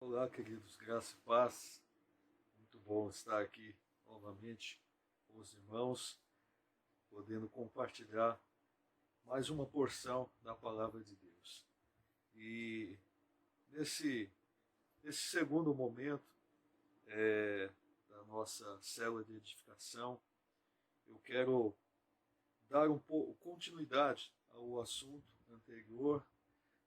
Olá, queridos, graça e paz. Muito bom estar aqui novamente com os irmãos, podendo compartilhar mais uma porção da palavra de Deus. E nesse segundo momento da nossa célula de edificação, eu quero dar um pouco continuidade ao assunto anterior.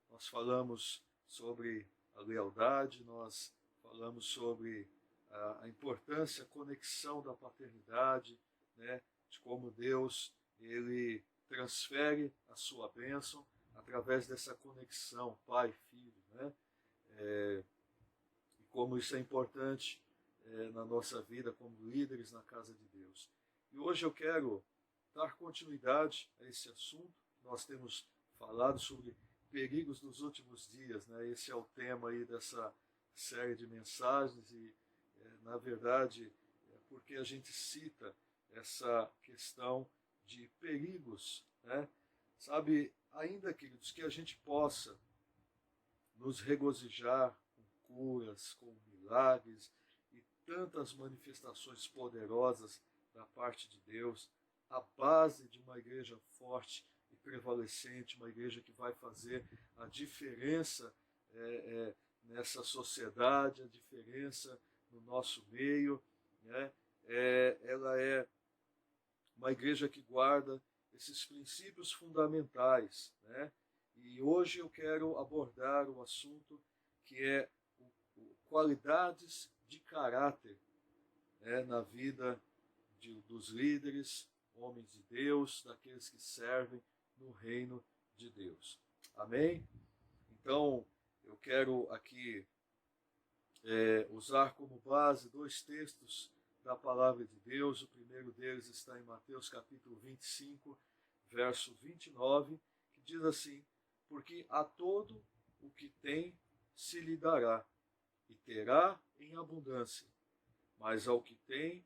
Nós falamos sobre a lealdade, nós falamos sobre a importância, a conexão da paternidade, né, de como Deus ele transfere a sua bênção através dessa conexão pai-filho, né, e como isso é importante na nossa vida como líderes na casa de Deus. E hoje eu quero dar continuidade a esse assunto. Nós temos falado sobre perigos dos últimos dias, né? Esse é o tema aí dessa série de mensagens e, na verdade, porque a gente cita essa questão de perigos, né? Sabe, ainda, queridos, que a gente possa nos regozijar com curas, com milagres e tantas manifestações poderosas da parte de Deus, a base de uma igreja forte e prevalecente, uma igreja que vai fazer a diferença nessa sociedade, a diferença no nosso meio, né? Ela é uma igreja que guarda esses princípios fundamentais, né? E hoje eu quero abordar o assunto que é qualidades de caráter, né, na vida dos líderes, homens de Deus, daqueles que servem no reino de Deus. Amém? Então, eu quero aqui usar como base dois textos da palavra de Deus. O primeiro deles está em Mateus capítulo 25, verso 29, que diz assim: porque a todo o que tem se lhe dará, e terá em abundância, mas ao que tem,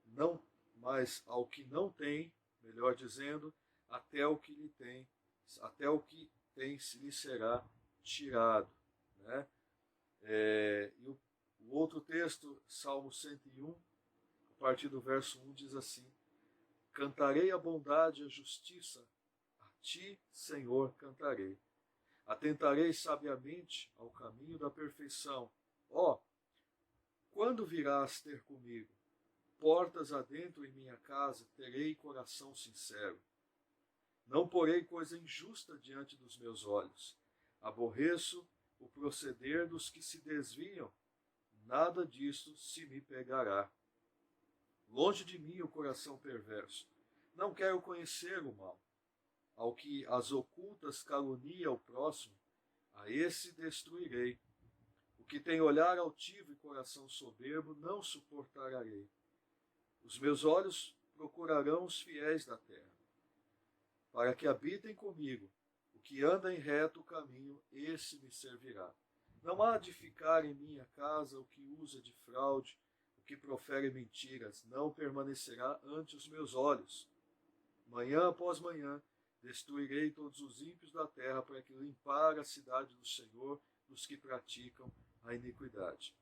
não, mas ao que não tem, melhor dizendo, até o que tem se lhe será tirado, né? E o outro texto, Salmo 101, a partir do verso 1, diz assim: cantarei a bondade e a justiça, a ti, Senhor, cantarei. Atentarei sabiamente ao caminho da perfeição. Ó, quando virás ter comigo? Portas adentro em minha casa, terei coração sincero. Não porei coisa injusta diante dos meus olhos. Aborreço o proceder dos que se desviam. Nada disto se me pegará. Longe de mim o coração perverso. Não quero conhecer o mal. Ao que as ocultas calunia o próximo, a esse destruirei. O que tem olhar altivo e coração soberbo, não suportarei. Os meus olhos procurarão os fiéis da terra, para que habitem comigo. O que anda em reto caminho, esse me servirá. Não há de ficar em minha casa o que usa de fraude, o que profere mentiras, não permanecerá ante os meus olhos. Manhã após manhã, destruirei todos os ímpios da terra, para que limpar a cidade do Senhor dos que praticam a iniquidade.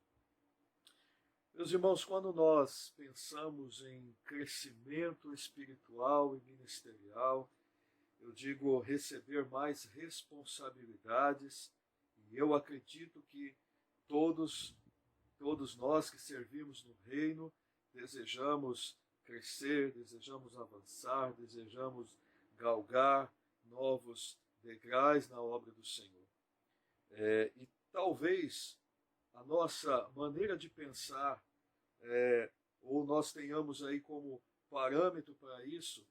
Meus irmãos, quando nós pensamos em crescimento espiritual e ministerial, eu digo receber mais responsabilidades, e eu acredito que todos nós que servimos no reino desejamos crescer, desejamos avançar, desejamos galgar novos degraus na obra do Senhor. E talvez a nossa maneira de pensar, ou nós tenhamos aí como parâmetro para isso,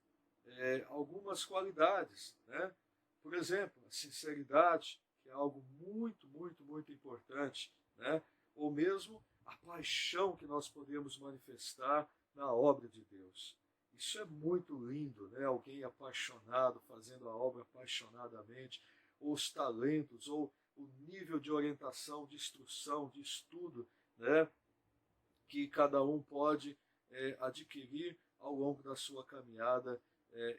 algumas qualidades, né? Por exemplo, a sinceridade, que é algo muito, muito, muito importante, né? Ou mesmo a paixão que nós podemos manifestar na obra de Deus. Isso é muito lindo, né? Alguém apaixonado, fazendo a obra apaixonadamente, ou os talentos, ou o nível de orientação, de instrução, de estudo, né? Que cada um pode adquirir ao longo da sua caminhada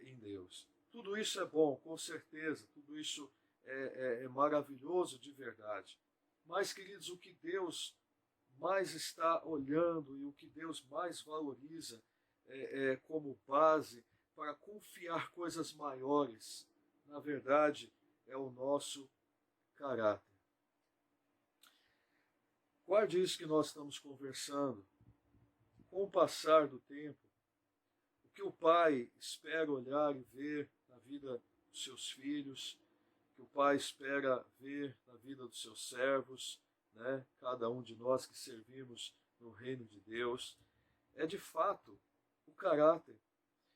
em Deus. Tudo isso é bom, com certeza, tudo isso é maravilhoso de verdade. Mas, queridos, o que Deus mais está olhando e o que Deus mais valoriza como base para confiar coisas maiores, na verdade, é o nosso caráter. Guarde isso que nós estamos conversando. Com o passar do tempo, o que o pai espera olhar e ver na vida dos seus filhos, o que o pai espera ver na vida dos seus servos, né? Cada um de nós que servimos no reino de Deus, é de fato o caráter.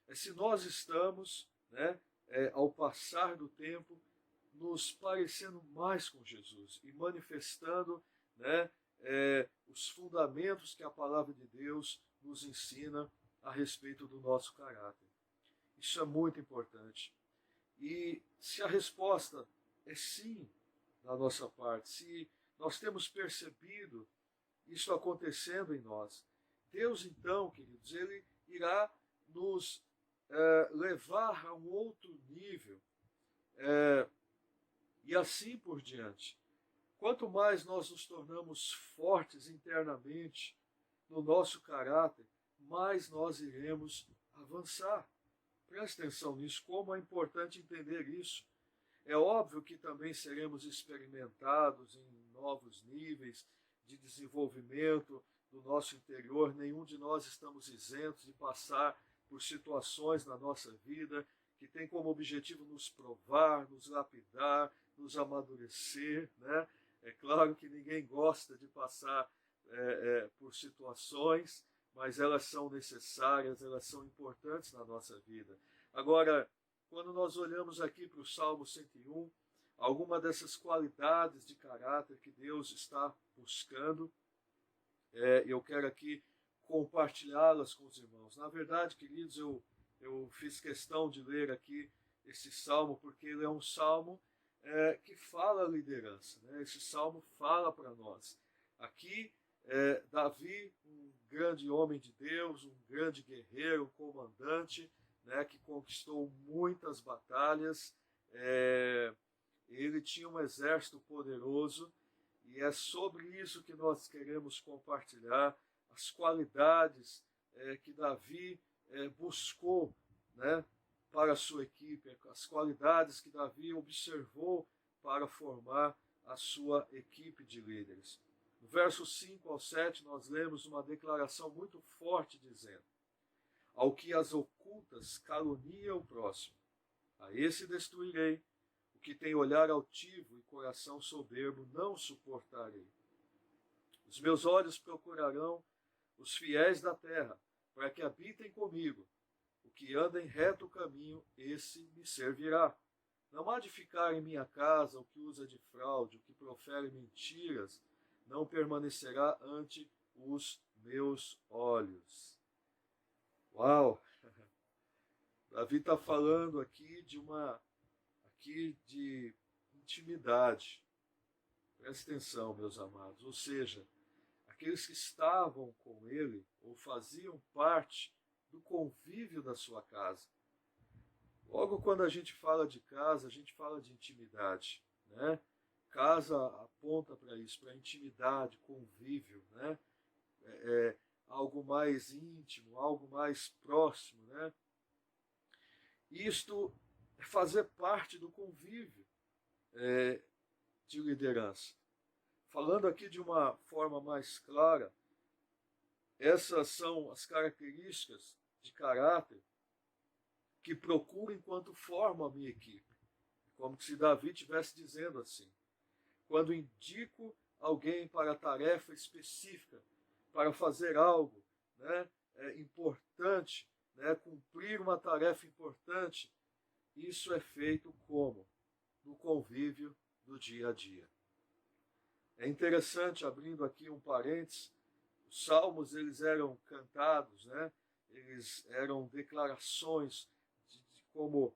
É se nós estamos, né, ao passar do tempo, nos parecendo mais com Jesus e manifestando, né, os fundamentos que a palavra de Deus nos ensina a respeito do nosso caráter. Isso é muito importante. E se a resposta é sim da nossa parte, se nós temos percebido isso acontecendo em nós, Deus então, queridos, Ele irá nos levar a um outro nível e assim por diante. Quanto mais nós nos tornamos fortes internamente no nosso caráter, mais nós iremos avançar. Preste atenção nisso, como é importante entender isso. É óbvio que também seremos experimentados em novos níveis de desenvolvimento do nosso interior. Nenhum de nós estamos isentos de passar por situações na nossa vida que tem como objetivo nos provar, nos lapidar, nos amadurecer, né? É claro que ninguém gosta de passar por situações, mas elas são necessárias, elas são importantes na nossa vida. Agora, quando nós olhamos aqui para o Salmo 101, alguma dessas qualidades de caráter que Deus está buscando, eu quero aqui compartilhá-las com os irmãos. Na verdade, queridos, eu fiz questão de ler aqui esse salmo, porque ele é um salmo que fala a liderança, né? Esse salmo fala para nós. Aqui, Davi, um grande homem de Deus, um grande guerreiro, um comandante, né, que conquistou muitas batalhas, ele tinha um exército poderoso, e é sobre isso que nós queremos compartilhar, as qualidades que Davi buscou, né, para a sua equipe, as qualidades que Davi observou para formar a sua equipe de líderes. No verso 5 ao 7, nós lemos uma declaração muito forte dizendo: ao que as ocultas calunia o próximo, a esse destruirei. O que tem olhar altivo e coração soberbo não suportarei. Os meus olhos procurarão os fiéis da terra, para que habitem comigo. O que anda em reto caminho, esse me servirá. Não há de ficar em minha casa o que usa de fraude, o que profere mentiras, não permanecerá ante os meus olhos. Uau! Davi está falando aqui de intimidade. Presta atenção, meus amados. Ou seja, aqueles que estavam com ele ou faziam parte do convívio da sua casa. Logo quando a gente fala de casa, a gente fala de intimidade, né? Casa aponta para isso, para intimidade, convívio, né? Algo mais íntimo, algo mais próximo, né? Isto é fazer parte do convívio de liderança. Falando aqui de uma forma mais clara, essas são as características de caráter que procuro enquanto formo a minha equipe. Como se Davi estivesse dizendo assim: quando indico alguém para a tarefa específica, para fazer algo, né, importante, né, cumprir uma tarefa importante, isso é feito como? No convívio do dia a dia. É interessante, abrindo aqui um parênteses, os salmos eles eram cantados, né, eles eram declarações como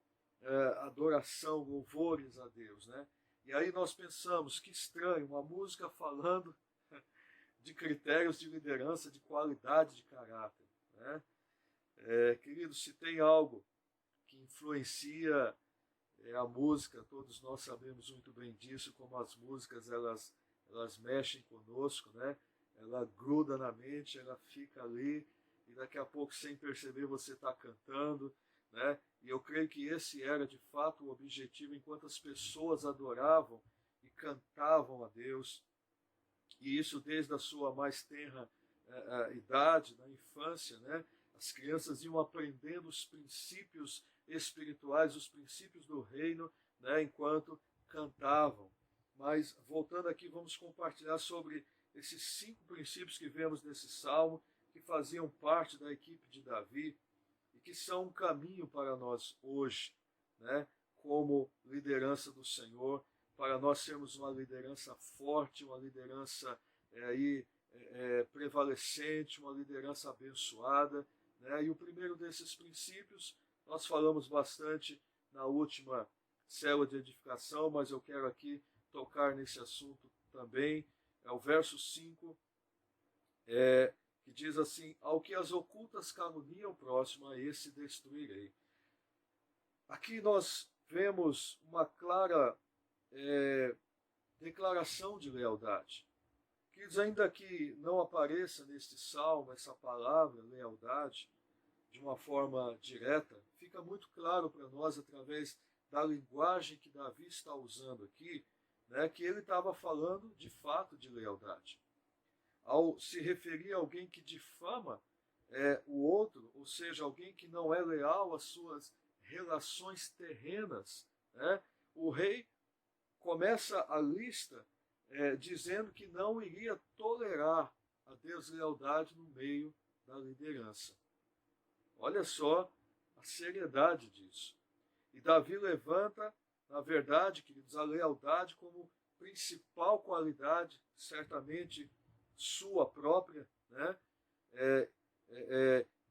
adoração, louvores a Deus, né? E aí nós pensamos, que estranho, uma música falando de critérios de liderança, de qualidade de caráter, né? Queridos, se tem algo que influencia a música, todos nós sabemos muito bem disso, como as músicas elas elas mexem conosco, né? Ela gruda na mente, ela fica ali, e daqui a pouco, sem perceber, você está cantando, né? E eu creio que esse era de fato o objetivo, enquanto as pessoas adoravam e cantavam a Deus, e isso desde a sua mais tenra idade, na infância, né? As crianças iam aprendendo os princípios espirituais, os princípios do reino, né? Enquanto cantavam. Mas, voltando aqui, vamos compartilhar sobre esses 5 princípios que vemos nesse salmo, que faziam parte da equipe de Davi e que são um caminho para nós hoje, né? Como liderança do Senhor, para nós sermos uma liderança forte, uma liderança prevalecente, uma liderança abençoada, né? E o primeiro desses princípios, nós falamos bastante na última célula de edificação, mas eu quero aqui tocar nesse assunto também, é o verso 5, que diz assim: ao que as ocultas caluniam próximo, a esse destruirei. Aqui nós vemos uma clara declaração de lealdade. Queridos, ainda que não apareça neste salmo essa palavra, lealdade, de uma forma direta, fica muito claro para nós, através da linguagem que Davi está usando aqui, né, que ele estava falando de fato de lealdade. Ao se referir a alguém que difama o outro, ou seja, alguém que não é leal às suas relações terrenas, né, o rei começa a lista dizendo que não iria tolerar a deslealdade no meio da liderança. Olha só a seriedade disso. E Davi levanta, na verdade, queridos, a lealdade como principal qualidade, certamente sua própria, né?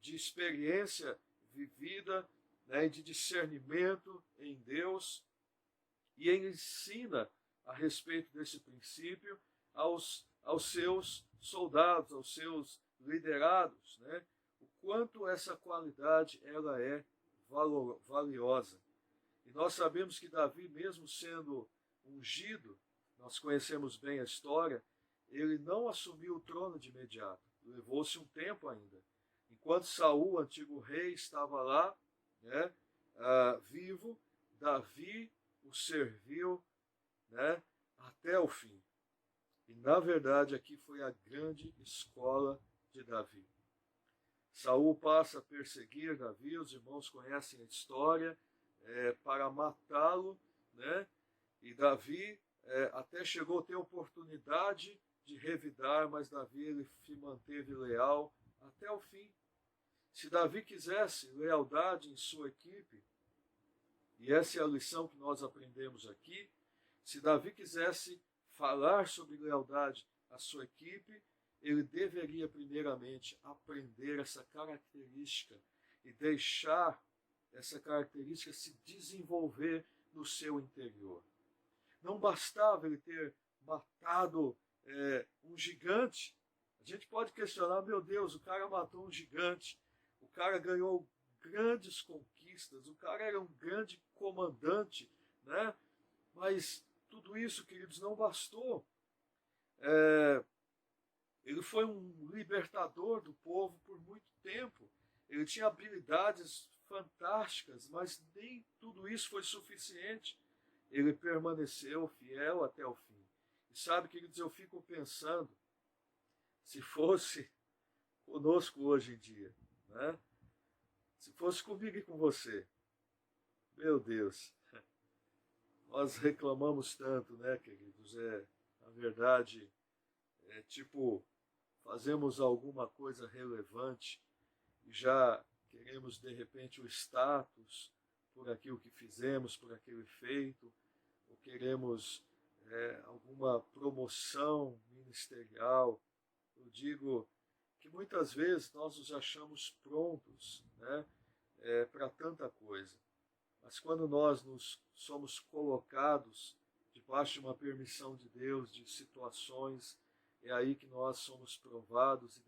De experiência vivida, né? De discernimento em Deus. E ele ensina a respeito desse princípio aos seus soldados, aos seus liderados, né? O quanto essa qualidade ela é valiosa. E nós sabemos que Davi, mesmo sendo ungido, nós conhecemos bem a história, ele não assumiu o trono de imediato. Levou-se um tempo ainda. Enquanto Saul, o antigo rei, estava lá, né, vivo, Davi o serviu, né, até o fim. E, na verdade, aqui foi a grande escola de Davi. Saul passa a perseguir Davi, os irmãos conhecem a história, para matá-lo, né? E Davi até chegou a ter oportunidade de revidar, mas Davi ele se manteve leal até o fim. Se Davi quisesse lealdade em sua equipe, e essa é a lição que nós aprendemos aqui, se Davi quisesse falar sobre lealdade à sua equipe, ele deveria primeiramente aprender essa característica e deixar essa característica se desenvolver no seu interior. Não bastava ele ter matado um gigante. A gente pode questionar, meu Deus, o cara matou um gigante, o cara ganhou grandes conquistas, o cara era um grande comandante, né? Mas tudo isso, queridos, não bastou. Ele foi um libertador do povo por muito tempo. Ele tinha habilidades fantásticas, mas nem tudo isso foi suficiente. Ele permaneceu fiel até o fim. E sabe, queridos, eu fico pensando, se fosse conosco hoje em dia, né? Se fosse comigo e com você, meu Deus, nós reclamamos tanto, né, queridos? Na verdade, tipo, fazemos alguma coisa relevante e já queremos, de repente, o status por aquilo que fizemos, por aquele feito, ou queremos alguma promoção ministerial. Eu digo que muitas vezes nós nos achamos prontos, né, para tanta coisa. Mas quando nós somos colocados debaixo de uma permissão de Deus, de situações, é aí que nós somos provados e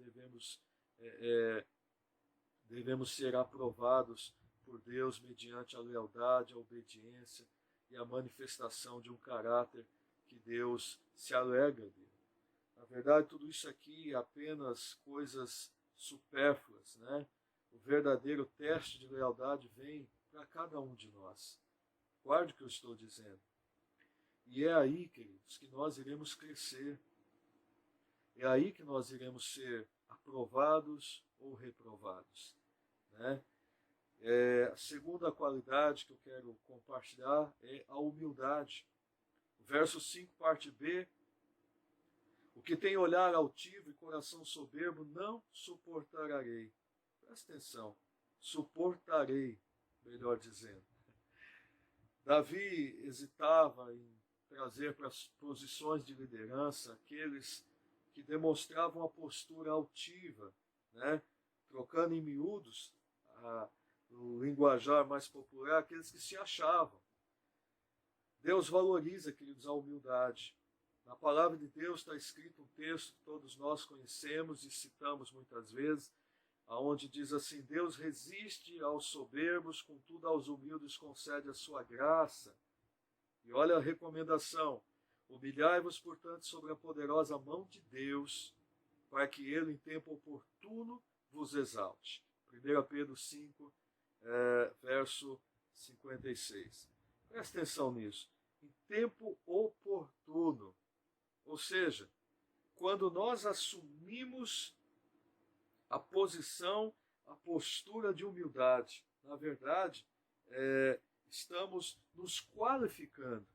devemos ser aprovados por Deus mediante a lealdade, a obediência e a manifestação de um caráter que Deus se alegra dele. Na verdade, tudo isso aqui é apenas coisas supérfluas, né? O verdadeiro teste de lealdade vem para cada um de nós. Guarde o que eu estou dizendo. E é aí, queridos, que nós iremos crescer. É aí que nós iremos ser aprovados ou reprovados, né? A segunda qualidade que eu quero compartilhar é a humildade. O verso 5, parte B. O que tem olhar altivo e coração soberbo não suportarei. Presta atenção. Suportarei, melhor dizendo. Davi hesitava em trazer para as posições de liderança aqueles que demonstravam a postura altiva, né? Trocando em miúdos, no linguajar mais popular, aqueles que se achavam. Deus valoriza, queridos, a humildade. Na palavra de Deus está escrito um texto que todos nós conhecemos e citamos muitas vezes, aonde diz assim: Deus resiste aos soberbos, contudo aos humildes concede a sua graça. E olha a recomendação: humilhai-vos, portanto, sobre a poderosa mão de Deus, para que ele, em tempo oportuno, vos exalte. 1 Pedro 5, verso 56. Presta atenção nisso. Em tempo oportuno. Ou seja, quando nós assumimos a posição, a postura de humildade, na verdade, estamos nos qualificando.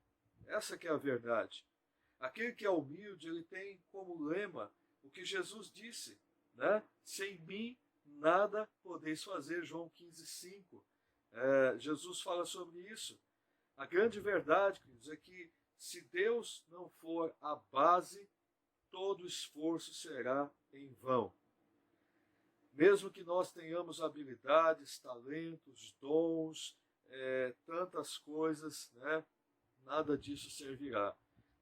Essa que é a verdade. Aquele que é humilde, ele tem como lema o que Jesus disse, né? Sem mim nada podeis fazer, João 15:5. Jesus fala sobre isso. A grande verdade, queridos, é que se Deus não for a base, todo esforço será em vão. Mesmo que nós tenhamos habilidades, talentos, dons, tantas coisas, né? Nada disso servirá.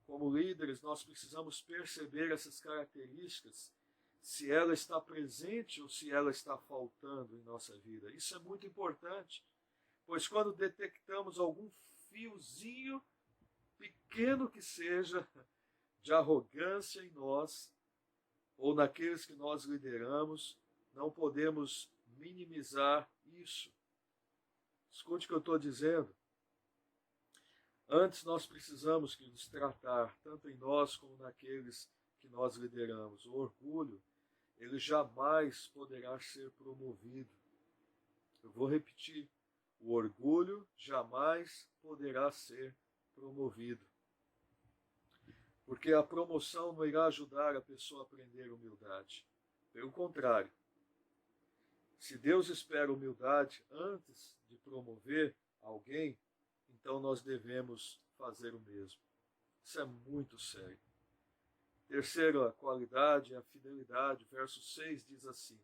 Como líderes, nós precisamos perceber essas características, se ela está presente ou se ela está faltando em nossa vida. Isso é muito importante, pois quando detectamos algum fiozinho, pequeno que seja, de arrogância em nós, ou naqueles que nós lideramos, não podemos minimizar isso. Escute o que eu estou dizendo. Antes nós precisamos que nos tratar, tanto em nós como naqueles que nós lideramos. O orgulho, ele jamais poderá ser promovido. Eu vou repetir. O orgulho jamais poderá ser promovido. Porque a promoção não irá ajudar a pessoa a aprender humildade. Pelo contrário, se Deus espera humildade antes de promover alguém, então nós devemos fazer o mesmo. Isso é muito sério. Terceira qualidade é a fidelidade. Verso 6 diz assim: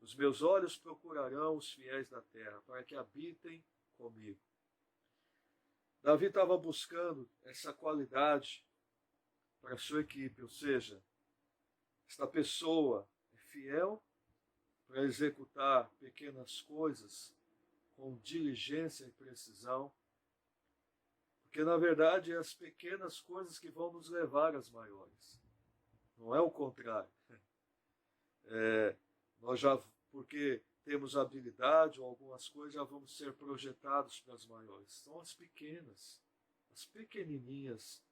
os meus olhos procurarão os fiéis da terra, para que habitem comigo. Davi estava buscando essa qualidade para a sua equipe, ou seja, esta pessoa é fiel para executar pequenas coisas com diligência e precisão, porque na verdade é as pequenas coisas que vão nos levar às maiores, não é o contrário. Porque temos habilidade ou algumas coisas, já vamos ser projetados para as maiores. São as pequenas, as pequenininhas,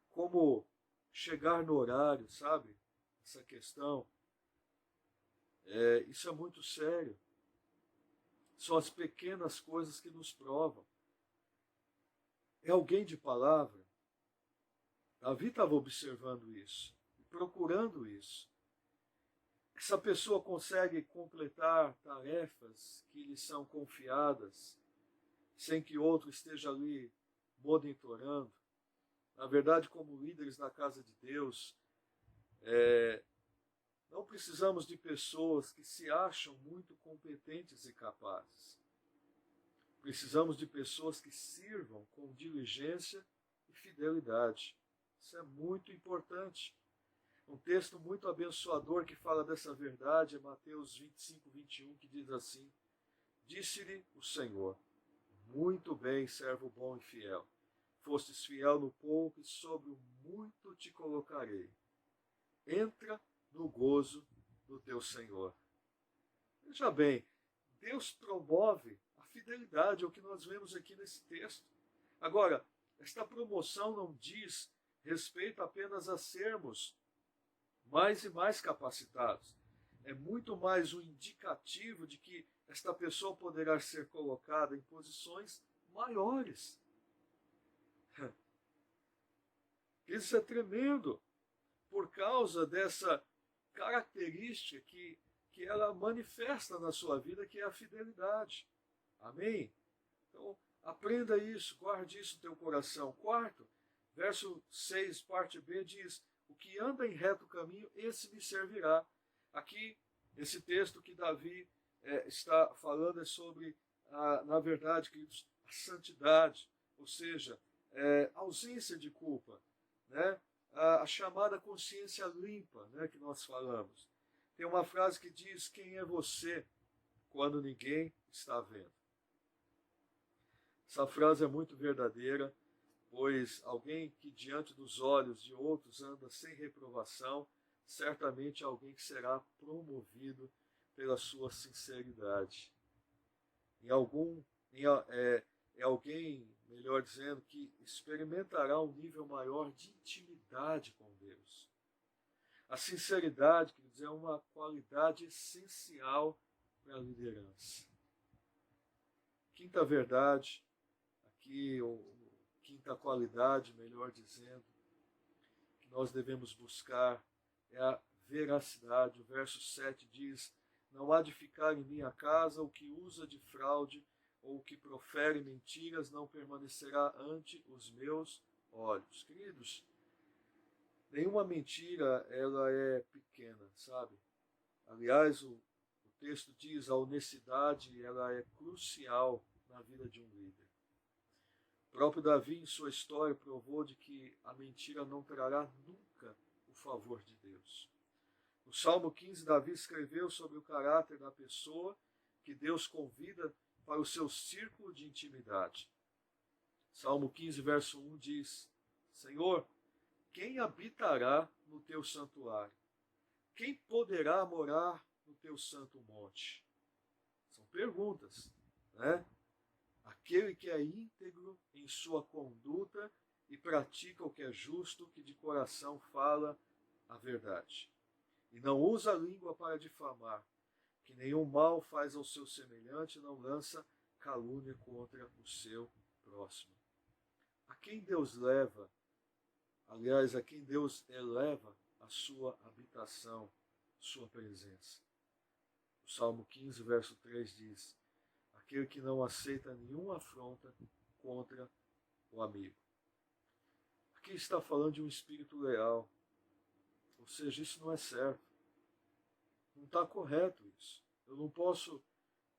como chegar no horário, sabe? Essa questão, isso é muito sério. São as pequenas coisas que nos provam. É alguém de palavra? Davi estava observando isso, procurando isso. Essa pessoa consegue completar tarefas que lhe são confiadas, sem que outro esteja ali monitorando. Na verdade, como líderes na casa de Deus, não precisamos de pessoas que se acham muito competentes e capazes. Precisamos de pessoas que sirvam com diligência e fidelidade. Isso é muito importante. Um texto muito abençoador que fala dessa verdade é Mateus 25:21, que diz assim: disse-lhe o Senhor: muito bem, servo bom e fiel. fostes fiel no pouco, e sobre o muito te colocarei. Entra no gozo do teu Senhor. Veja bem, Deus promove a fidelidade, é o que nós vemos aqui nesse texto. Agora, esta promoção não diz respeito apenas a sermos mais e mais capacitados. É muito mais um indicativo de que esta pessoa poderá ser colocada em posições maiores. Isso é tremendo, por causa dessa característica que ela manifesta na sua vida, que é a fidelidade. Amém? Então, aprenda isso, guarde isso no teu coração. Quarto, verso 6, parte B, diz: o que anda em reto caminho, esse me servirá. Aqui, esse texto que Davi está falando é sobre, na verdade, queridos, a santidade, ou seja, ausência de culpa, né? A chamada consciência limpa, né, que nós falamos. Tem uma frase que diz: quem é você quando ninguém está vendo? Essa frase é muito verdadeira, pois alguém que diante dos olhos de outros anda sem reprovação, certamente é alguém que será promovido pela sua sinceridade. É alguém, melhor dizendo, que experimentará um nível maior de intimidade com Deus. A sinceridade, quer dizer, é uma qualidade essencial para a liderança. Quinta verdade, aqui, ou quinta qualidade, melhor dizendo, que nós devemos buscar é a veracidade. O verso 7 diz: não há de ficar em minha casa o que usa de fraude ou o que profere mentiras, não permanecerá ante os meus olhos. Queridos, nenhuma mentira ela é pequena, sabe? Aliás, o texto diz: a honestidade ela é crucial na vida de um líder. O próprio Davi, em sua história, provou de que a mentira não trará nunca o favor de Deus. No Salmo 15, Davi escreveu sobre o caráter da pessoa que Deus convida para o seu círculo de intimidade. Salmo 15, verso 1 diz: Senhor, quem habitará no teu santuário? Quem poderá morar no teu santo monte? São perguntas, né? Aquele que é íntegro em sua conduta e pratica o que é justo, que de coração fala a verdade. E não usa a língua para difamar, que nenhum mal faz ao seu semelhante, não lança calúnia contra o seu próximo. A quem Deus leva, aliás, a quem Deus eleva a sua habitação, sua presença. O Salmo 15, verso 3 diz: aquele que não aceita nenhuma afronta contra o amigo. Aqui está falando de um espírito leal, ou seja, isso não é certo. Não está correto isso. Eu não posso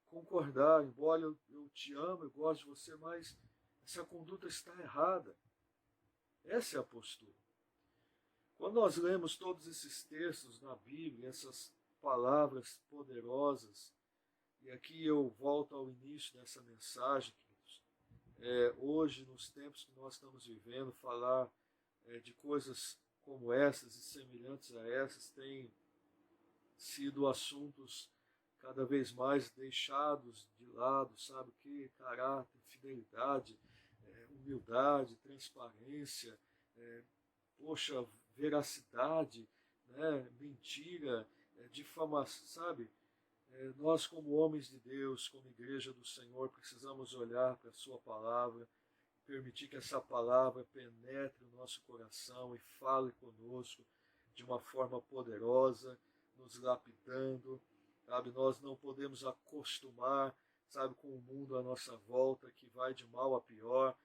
concordar, embora eu te amo, eu gosto de você, mas essa conduta está errada. Essa é a postura. Quando nós lemos todos esses textos na Bíblia, essas palavras poderosas, e aqui eu volto ao início dessa mensagem, queridos, hoje, nos tempos que nós estamos vivendo, falar de coisas como essas e semelhantes a essas tem sido assuntos cada vez mais deixados de lado, sabe o que? Caráter, fidelidade, humildade, transparência, veracidade, né? Mentira, difamação, sabe? Nós, como homens de Deus, como igreja do Senhor, precisamos olhar para a sua palavra, permitir que essa palavra penetre o nosso coração e fale conosco de uma forma poderosa, nos lapidando, sabe? Nós não podemos acostumar, sabe, com o mundo à nossa volta, que vai de mal a pior.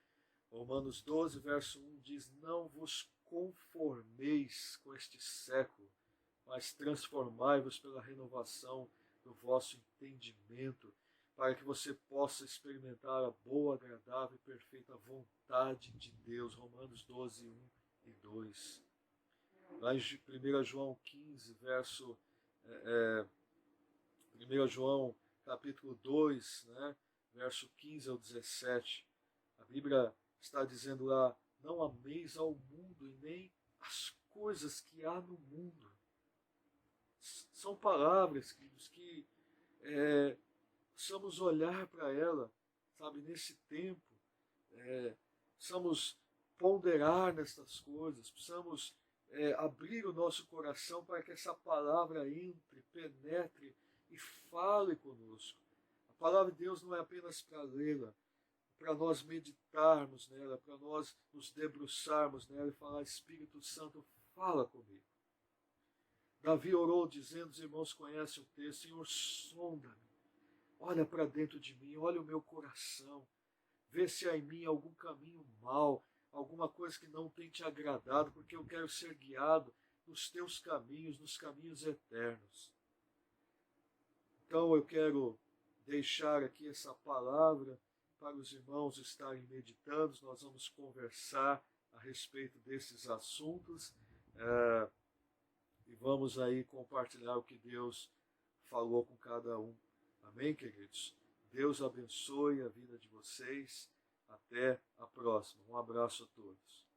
Romanos 12, verso 1 diz: não vos conformeis com este século, mas transformai-vos pela renovação do vosso entendimento, para que você possa experimentar a boa, agradável e perfeita vontade de Deus. Romanos 12, 1 e 2. Lá em 1 João 15, verso 1 João capítulo 2, né, verso 15 ao 17, a Bíblia está dizendo lá, não ameis ao mundo e nem as coisas que há no mundo. São palavras, queridos, que precisamos olhar para ela, sabe, nesse tempo. Precisamos ponderar nessas coisas, precisamos abrir o nosso coração para que essa palavra entre, penetre e fale conosco. A palavra de Deus não é apenas para lê-la, para nós meditarmos nela, para nós nos debruçarmos nela e falar, Espírito Santo, fala comigo. Davi orou dizendo, os irmãos conhecem o texto, Senhor, sonda-me, olha para dentro de mim, olha o meu coração, vê se há em mim algum caminho mau, alguma coisa que não tem te agradado, porque eu quero ser guiado nos teus caminhos, nos caminhos eternos. Então eu quero deixar aqui essa palavra para os irmãos estarem meditando, nós vamos conversar a respeito desses assuntos e vamos aí compartilhar o que Deus falou com cada um. Amém, queridos? Deus abençoe a vida de vocês. Até a próxima. Um abraço a todos.